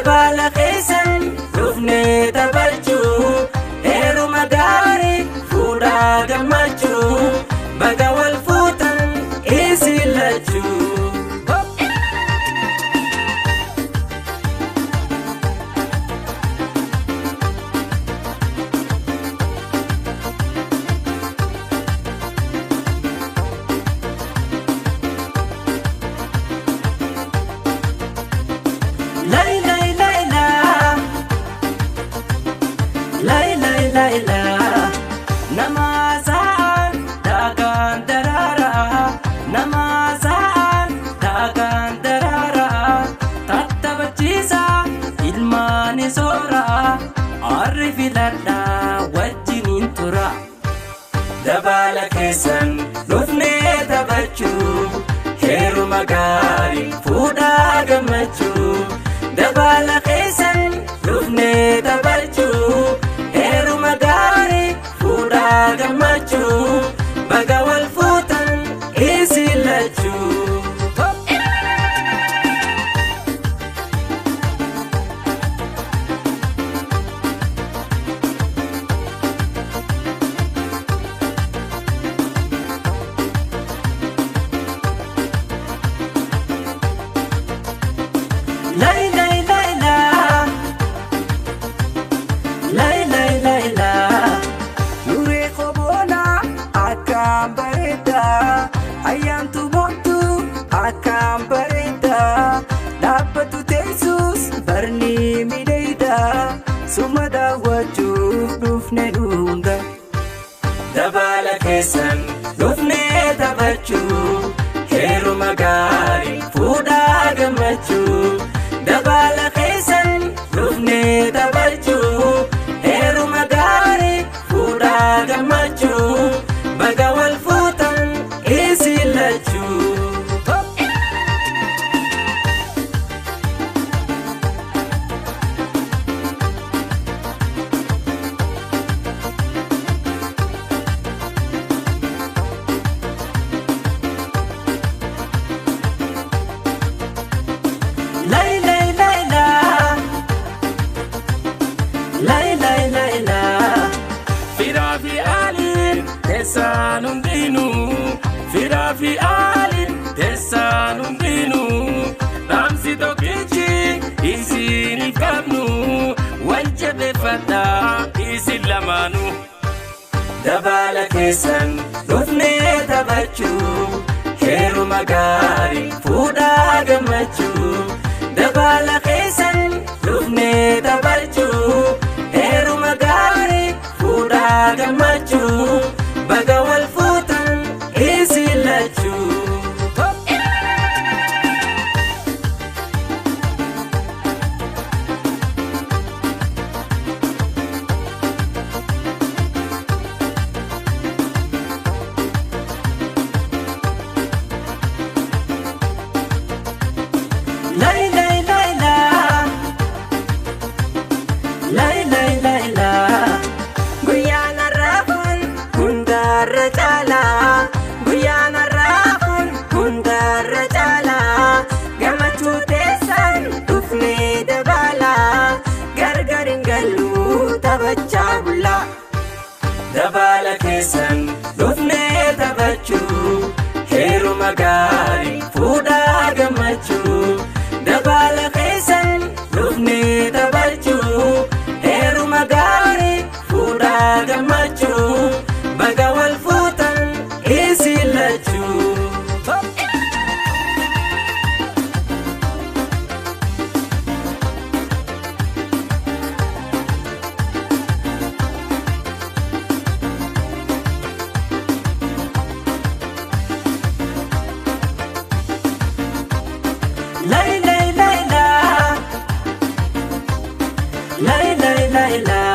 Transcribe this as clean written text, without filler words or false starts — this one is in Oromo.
dabala keessan dhufnee taphachuu heeruma gaarii fuudhaa gammachuu baga wal fuutan isin lachuu. Namasaan dagan darara, namasaan dagan darara. Tattabachiisa ilmaani soora, arri filadha wajjiniin tura. Dabala keessan dhufnee taphachuu heeruma gaarii fuudhaa gammachuu. Dabala keessan dhufnee taphachuu heeruma gaarii fuudhaa gammachuu baga wal fuutan isin lachuu. Ayyaantu boontu akkam bareeda dhaabbatu teessus barni miidhagda suma daawwachuuf dhufne hunda. Dabala keessan dhufnee taphachuu heeruma gaarii fuudhaa gammachuu. Dabala keessan dhufnee taphachuu heeruma gaarii fuudhaa gammachuu baga wal fuutan isin lachuu. Firaafi aliin teessaan hundinuu, firaafi aliin teessaan hundinuu. Dhaamsi tokkichi isiniif qabnu wal jabeeffadhaa isin lamaanuu. Dabala keessan dhufnee taphachuu heeruma gaarii fuudhaa gammachuu. Dabala keessan dhufnee taphachuu heeruma gaarii fuudhaa gammachuu baga wal fuutan isin lachuu. Dabala keessan dhufnee taphachuu heeruma gaarii fuudhaa gammachuu. Dabala keessan dhufnee taphachuu heeruma gaarii fuudhaa gammachuu baga wal fuutan isin lachuu. La